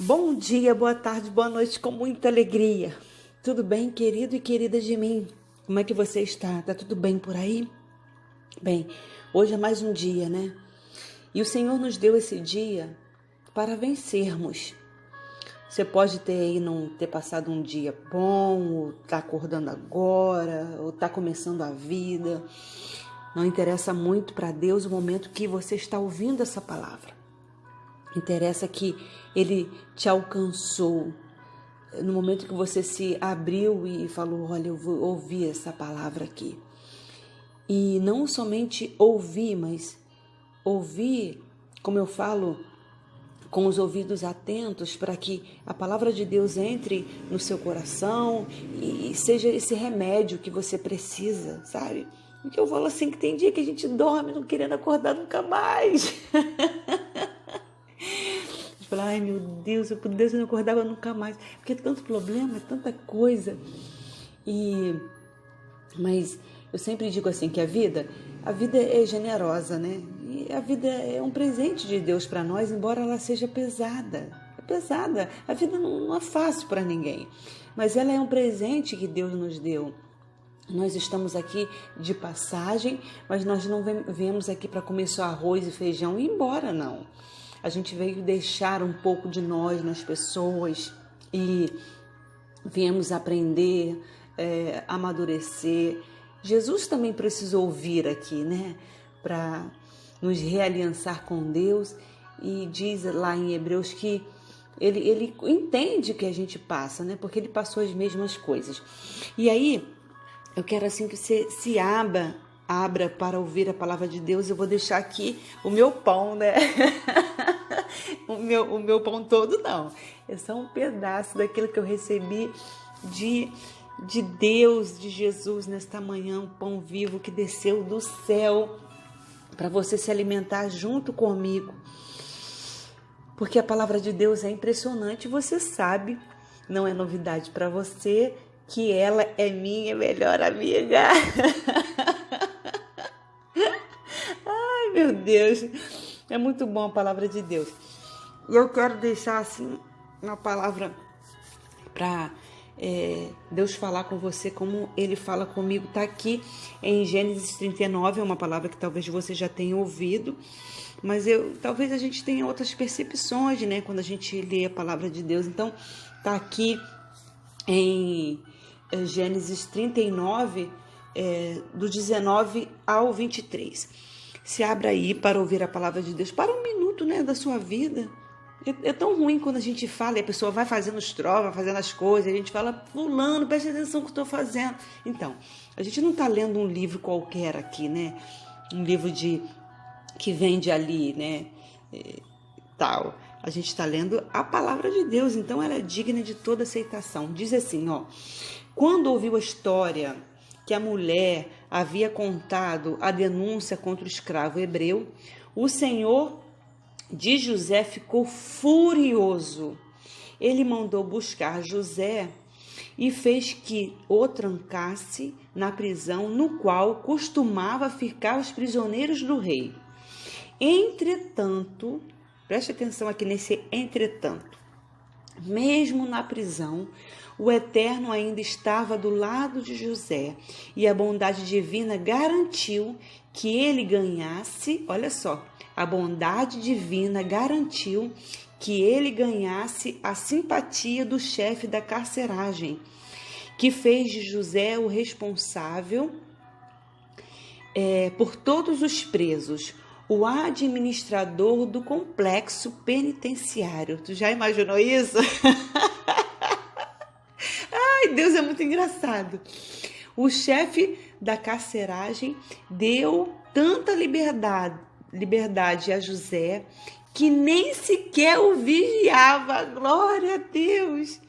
Bom dia, boa tarde, boa noite, com muita alegria. Tudo bem, querido e querida de mim? Como é que você está? Tá tudo bem por aí? Bem, hoje é mais um dia, né? E o Senhor nos deu esse dia para vencermos. Você pode ter aí não ter passado um dia bom, ou tá acordando agora, ou tá começando a vida. Não interessa muito para Deus o momento que você está ouvindo essa palavra. Interessa que Ele te alcançou no momento que você se abriu e falou, olha, eu vou ouvir essa palavra aqui. E não somente ouvir, mas ouvir, como eu falo, com os ouvidos atentos para que a palavra de Deus entre no seu coração e seja esse remédio que você precisa, sabe? Porque eu falo assim, que tem dia que a gente dorme não querendo acordar nunca mais. Ai, meu Deus, se eu pudesse, eu não acordava nunca mais. Porque é tanto problema, é tanta coisa. Mas eu sempre digo assim, que a vida é generosa, né? E a vida é um presente de Deus para nós, embora ela seja pesada. É pesada. A vida não é fácil para ninguém. Mas ela é um presente que Deus nos deu. Nós estamos aqui de passagem, mas nós não viemos aqui para comer só arroz e feijão e ir embora, não. A gente veio deixar um pouco de nós nas pessoas e viemos aprender, amadurecer. Jesus também precisou vir aqui, né? Para nos realiançar com Deus. E diz lá em Hebreus que ele entende o que a gente passa, né? Porque ele passou as mesmas coisas. E aí, eu quero assim que você se abra para ouvir a palavra de Deus. Eu vou deixar aqui o meu pão, né? o meu pão todo não. É só um pedaço daquilo que eu recebi de Deus, de Jesus nesta manhã. Um pão vivo que desceu do céu para você se alimentar junto comigo. Porque a palavra de Deus é impressionante. Você sabe, não é novidade para você, que ela é minha melhor amiga. Ai, meu Deus, é muito bom a palavra de Deus. E eu quero deixar assim uma palavra para Deus falar com você como Ele fala comigo. Está aqui em Gênesis 39, é uma palavra que talvez você já tenha ouvido, mas talvez a gente tenha outras percepções, né, quando a gente lê a palavra de Deus. Então, está aqui em Gênesis 39, do 19 ao 23. Se abra aí para ouvir a palavra de Deus. Para um minuto, né, da sua vida. É tão ruim quando a gente fala e a pessoa vai fazendo os trovas, vai fazendo as coisas, e a gente fala, fulano, preste atenção no que eu estou fazendo. Então, a gente não está lendo um livro qualquer aqui, né? Um livro que vende ali, né? Tal. A gente está lendo a palavra de Deus, então ela é digna de toda aceitação. Diz assim, ó. Quando ouviu a história que a mulher havia contado a denúncia contra o escravo hebreu, o Senhor de José ficou furioso. Ele mandou buscar José e fez que o trancasse na prisão no qual costumava ficar os prisioneiros do rei. Entretanto, preste atenção aqui nesse entretanto, mesmo na prisão, o Eterno ainda estava do lado de José e a bondade divina garantiu que ele ganhasse, olha só, a bondade divina garantiu que ele ganhasse a simpatia do chefe da carceragem, que fez de José o responsável por todos os presos, o administrador do complexo penitenciário. Tu já imaginou isso? Ai, Deus é muito engraçado. O chefe da carceragem deu tanta liberdade a José que nem sequer o vigiava. Glória a Deus!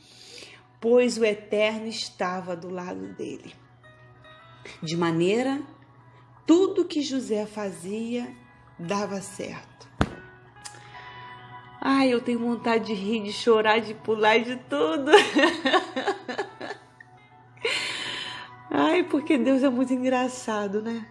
Pois o Eterno estava do lado dele. De maneira, tudo que José fazia dava certo. Ai, eu tenho vontade de rir, de chorar, de pular, de tudo. Ai, porque Deus é muito engraçado, né?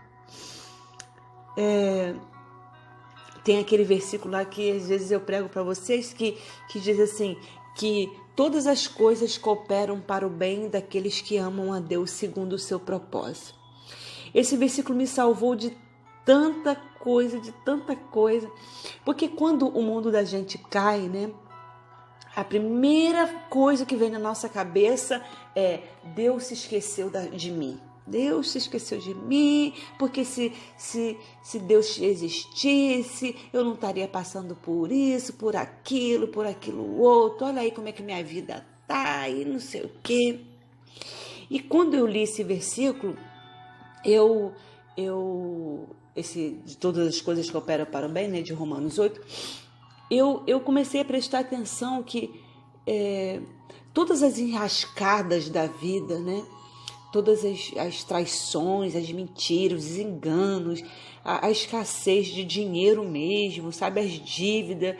tem aquele versículo lá que às vezes eu prego para vocês que diz assim, que todas as coisas cooperam para o bem daqueles que amam a Deus segundo o seu propósito. Esse versículo me salvou de tanta coisa, porque quando o mundo da gente cai, né, a primeira coisa que vem na nossa cabeça é: Deus se esqueceu de mim. Deus se esqueceu de mim, porque se Deus existisse, eu não estaria passando por isso, por aquilo outro. Olha aí como é que minha vida tá e não sei o quê. E quando eu li esse versículo, de todas as coisas que operam para o bem, né, de Romanos 8, eu comecei a prestar atenção que todas as enrascadas da vida, né, todas as traições, as mentiras, os enganos, a escassez de dinheiro mesmo, sabe, as dívidas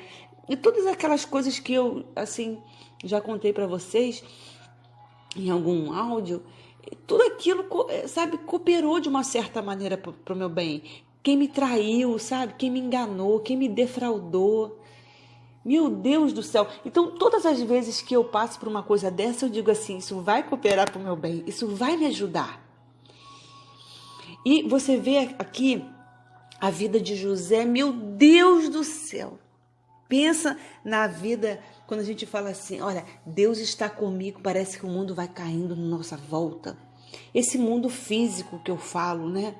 e todas aquelas coisas que eu, assim, já contei para vocês em algum áudio, tudo aquilo, sabe, cooperou de uma certa maneira para o meu bem. Quem me traiu, sabe, quem me enganou, quem me defraudou. Meu Deus do céu. Então, todas as vezes que eu passo por uma coisa dessa, eu digo assim, isso vai cooperar para o meu bem, isso vai me ajudar. E você vê aqui a vida de José, meu Deus do céu. Pensa na vida, quando a gente fala assim, olha, Deus está comigo, parece que o mundo vai caindo na nossa volta. Esse mundo físico que eu falo, né?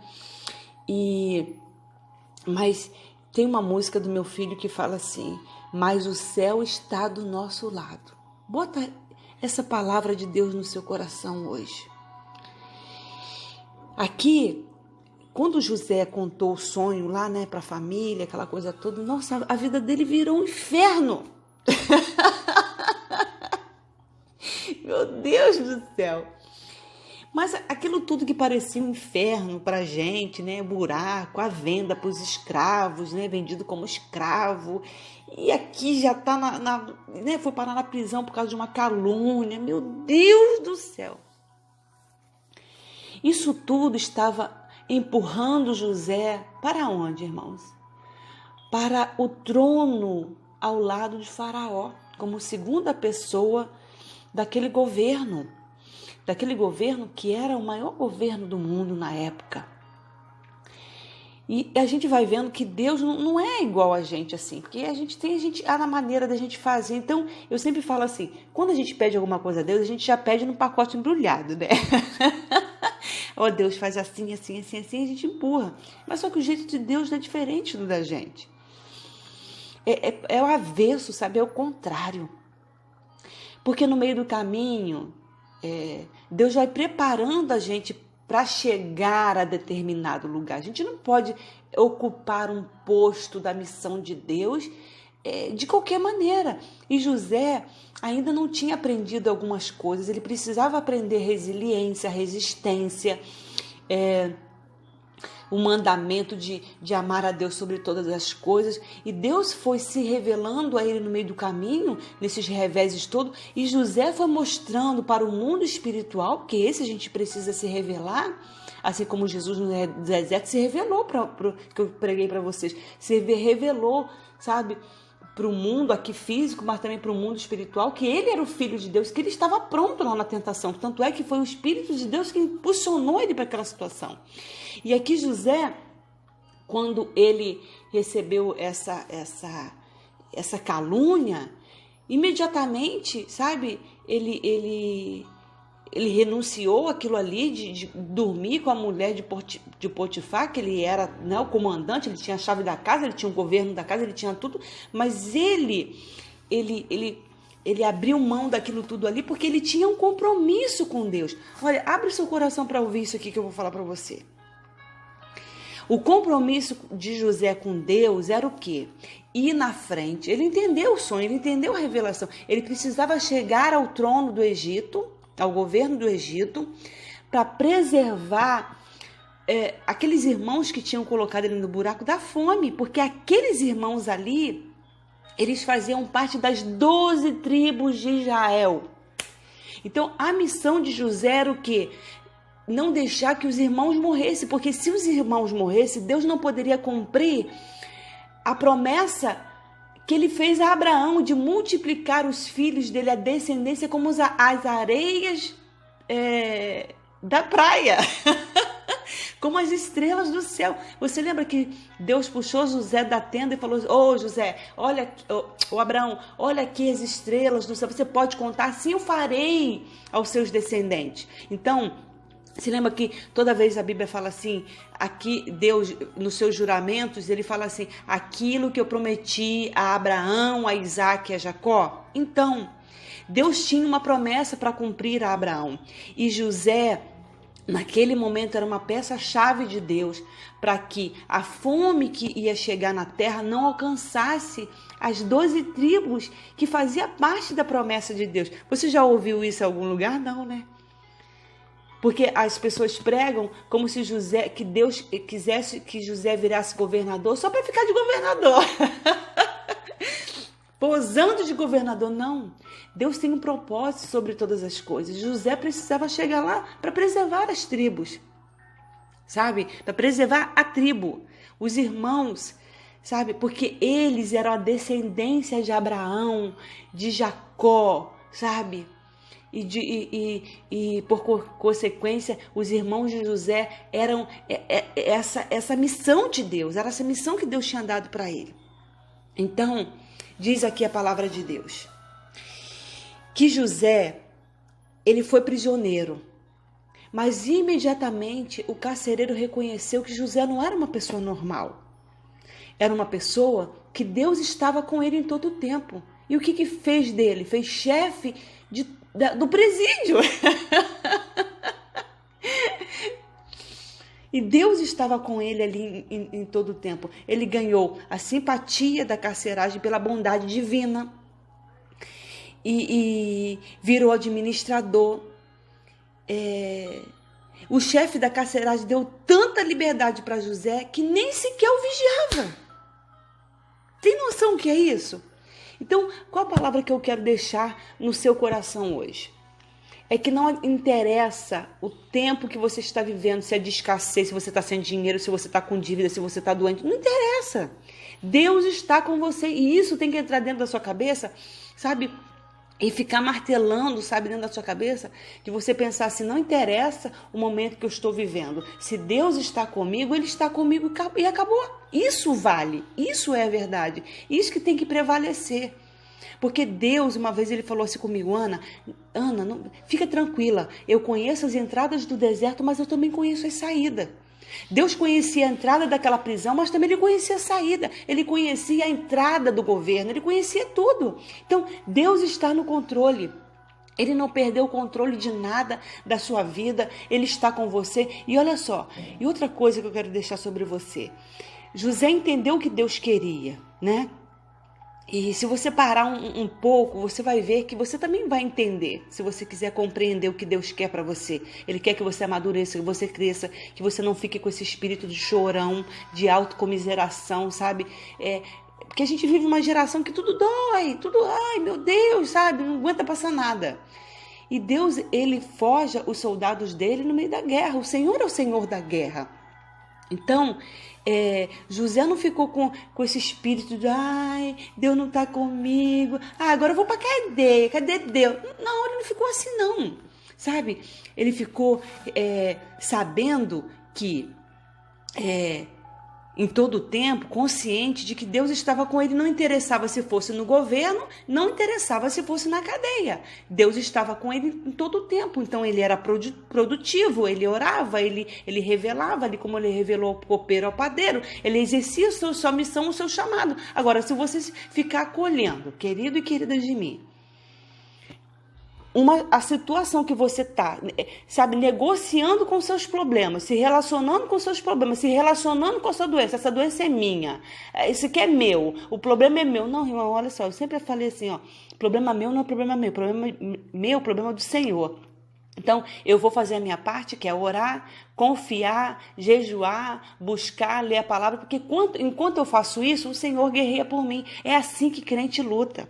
Mas tem uma música do meu filho que fala assim, mas o céu está do nosso lado. Bota essa palavra de Deus no seu coração hoje. Aqui, quando José contou o sonho lá, né, para a família, aquela coisa toda, nossa, a vida dele virou um inferno. Meu Deus do céu. Mas aquilo tudo que parecia um inferno para a gente, né, buraco, a venda para os escravos, né, vendido como escravo, e aqui já está né, foi parar na prisão por causa de uma calúnia. Meu Deus do céu. Isso tudo estava empurrando José para onde, irmãos? Para o trono ao lado de Faraó, como segunda pessoa daquele governo que era o maior governo do mundo na época. E a gente vai vendo que Deus não é igual a gente assim, porque há na maneira da gente fazer. Então, eu sempre falo assim, quando a gente pede alguma coisa a Deus, a gente já pede no pacote embrulhado, né? Ó, Deus faz assim, assim, assim, assim, a gente empurra. Mas só que o jeito de Deus é diferente do da gente. É o avesso, sabe? É o contrário. Porque no meio do caminho, Deus vai preparando a gente para chegar a determinado lugar. A gente não pode ocupar um posto da missão de Deus de qualquer maneira. E José ainda não tinha aprendido algumas coisas, ele precisava aprender resiliência, resistência, o mandamento de amar a Deus sobre todas as coisas, e Deus foi se revelando a ele no meio do caminho, nesses reveses todos, e José foi mostrando para o mundo espiritual, que esse a gente precisa se revelar, assim como Jesus no deserto se revelou, que eu preguei para vocês, se revelou, sabe, para o mundo aqui físico, mas também para o mundo espiritual, que ele era o Filho de Deus, que ele estava pronto lá na tentação. Tanto é que foi o Espírito de Deus que impulsionou ele para aquela situação. E aqui José, quando ele recebeu essa calúnia, imediatamente, sabe, ele renunciou aquilo ali de dormir com a mulher de Potifar, que ele era, né, o comandante, ele tinha a chave da casa, ele tinha o governo da casa, ele tinha tudo, mas ele abriu mão daquilo tudo ali porque ele tinha um compromisso com Deus. Olha, abre o seu coração para ouvir isso aqui que eu vou falar para você. O compromisso de José com Deus era o quê? Ir na frente. Ele entendeu o sonho, ele entendeu a revelação. Ele precisava chegar ao trono do Egito, ao governo do Egito, para preservar aqueles irmãos que tinham colocado ele no buraco da fome, porque aqueles irmãos ali, eles faziam parte das 12 tribos de Israel. Então, a missão de José era o quê? Não deixar que os irmãos morressem, porque se os irmãos morressem, Deus não poderia cumprir a promessa que ele fez a Abraão de multiplicar os filhos dele, a descendência, como as areias da praia, como as estrelas do céu. Você lembra que Deus puxou José da tenda e falou: ô José, olha, ô Abraão, olha aqui as estrelas do céu, você pode contar, assim eu farei aos seus descendentes. Então, se lembra que toda vez a Bíblia fala assim, aqui Deus, nos seus juramentos, ele fala assim, aquilo que eu prometi a Abraão, a Isaac e a Jacó? Então, Deus tinha uma promessa para cumprir a Abraão. E José, naquele momento, era uma peça-chave de Deus para que a fome que ia chegar na terra não alcançasse as 12 tribos que faziam parte da promessa de Deus. Você já ouviu isso em algum lugar? Não, né? Porque as pessoas pregam como se Deus quisesse que José virasse governador só para ficar de governador. Posando de governador, não. Deus tem um propósito sobre todas as coisas. José precisava chegar lá para preservar as tribos, sabe? Para preservar a tribo, os irmãos, sabe? Porque eles eram a descendência de Abraão, de Jacó, sabe? E por consequência, os irmãos de José eram essa missão de Deus, era essa missão que Deus tinha dado para ele. Então, diz aqui a palavra de Deus, que José, ele foi prisioneiro, mas imediatamente o carcereiro reconheceu que José não era uma pessoa normal, era uma pessoa que Deus estava com ele em todo o tempo. E o que fez dele? Fez chefe do presídio. E Deus estava com ele ali em todo o tempo. Ele ganhou a simpatia da carceragem pela bondade divina. E virou administrador. O chefe da carceragem deu tanta liberdade para José que nem sequer o vigiava. Tem noção do que é isso? Então, qual a palavra que eu quero deixar no seu coração hoje? É que não interessa o tempo que você está vivendo, se é de escassez, se você está sem dinheiro, se você está com dívida, se você está doente. Não interessa. Deus está com você e isso tem que entrar dentro da sua cabeça, sabe? E ficar martelando, sabe, dentro da sua cabeça, de você pensar assim, não interessa o momento que eu estou vivendo. Se Deus está comigo, Ele está comigo e acabou. Isso vale, isso é a verdade. Isso que tem que prevalecer. Porque Deus, uma vez, Ele falou assim comigo, Ana, não, fica tranquila, eu conheço as entradas do deserto, mas eu também conheço as saídas. Deus conhecia a entrada daquela prisão, mas também Ele conhecia a saída. Ele conhecia a entrada do governo, Ele conhecia tudo. Então, Deus está no controle. Ele não perdeu o controle de nada da sua vida. Ele está com você. E olha só, e outra coisa que eu quero deixar sobre você. José entendeu o que Deus queria, né? E se você parar um pouco, você vai ver que você também vai entender, se você quiser compreender o que Deus quer para você. Ele quer que você amadureça, que você cresça, que você não fique com esse espírito de chorão, de autocomiseração, sabe? Porque a gente vive uma geração que tudo dói, tudo, ai meu Deus, sabe? Não aguenta passar nada. E Deus, Ele forja os soldados dele no meio da guerra. O Senhor é o Senhor da guerra. Então, José não ficou com esse espírito de, ai, Deus não está comigo, agora eu vou para cadeia, cadê Deus? Não, ele não ficou assim não, sabe? Ele ficou sabendo que em todo o tempo, consciente de que Deus estava com ele, não interessava se fosse no governo, não interessava se fosse na cadeia. Deus estava com ele em todo o tempo, então ele era produtivo, ele orava, ele revelava, como ele revelou ao copeiro, ao padeiro, ele exercia a sua missão, o seu chamado. Agora, se você ficar acolhendo, querido e querida de mim, a situação que você está, sabe, negociando com seus problemas, se relacionando com seus problemas, se relacionando com a sua doença, essa doença é minha, isso aqui é meu, o problema é meu. Não, irmão, olha só, eu sempre falei assim, ó, problema meu não é problema meu, problema meu, problema do Senhor. Então, eu vou fazer a minha parte, que é orar, confiar, jejuar, buscar, ler a palavra, porque enquanto eu faço isso, o Senhor guerreia por mim. É assim que crente luta,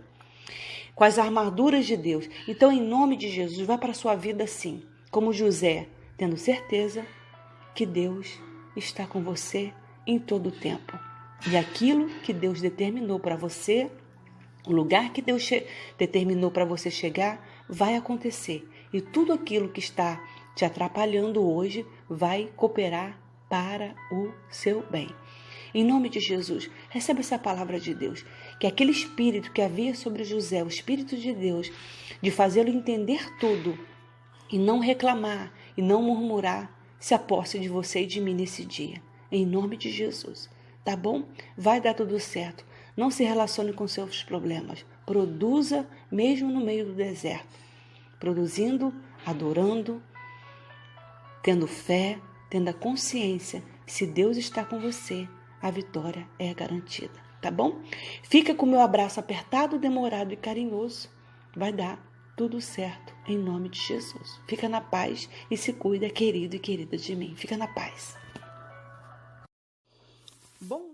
com as armaduras de Deus. Então, em nome de Jesus, vai para a sua vida assim, como José, tendo certeza que Deus está com você em todo o tempo. E aquilo que Deus determinou para você, o lugar que Deus determinou para você chegar, vai acontecer. E tudo aquilo que está te atrapalhando hoje vai cooperar para o seu bem. Em nome de Jesus, receba essa palavra de Deus. Que aquele espírito que havia sobre José, o Espírito de Deus, de fazê-lo entender tudo e não reclamar e não murmurar, se aposse de você e de mim nesse dia. Em nome de Jesus. Tá bom? Vai dar tudo certo. Não se relacione com seus problemas. Produza mesmo no meio do deserto. Produzindo, adorando, tendo fé, tendo a consciência que se Deus está com você, a vitória é garantida. Tá bom? Fica com o meu abraço apertado, demorado e carinhoso. Vai dar tudo certo em nome de Jesus. Fica na paz e se cuida, querido e querida de mim. Fica na paz. Bom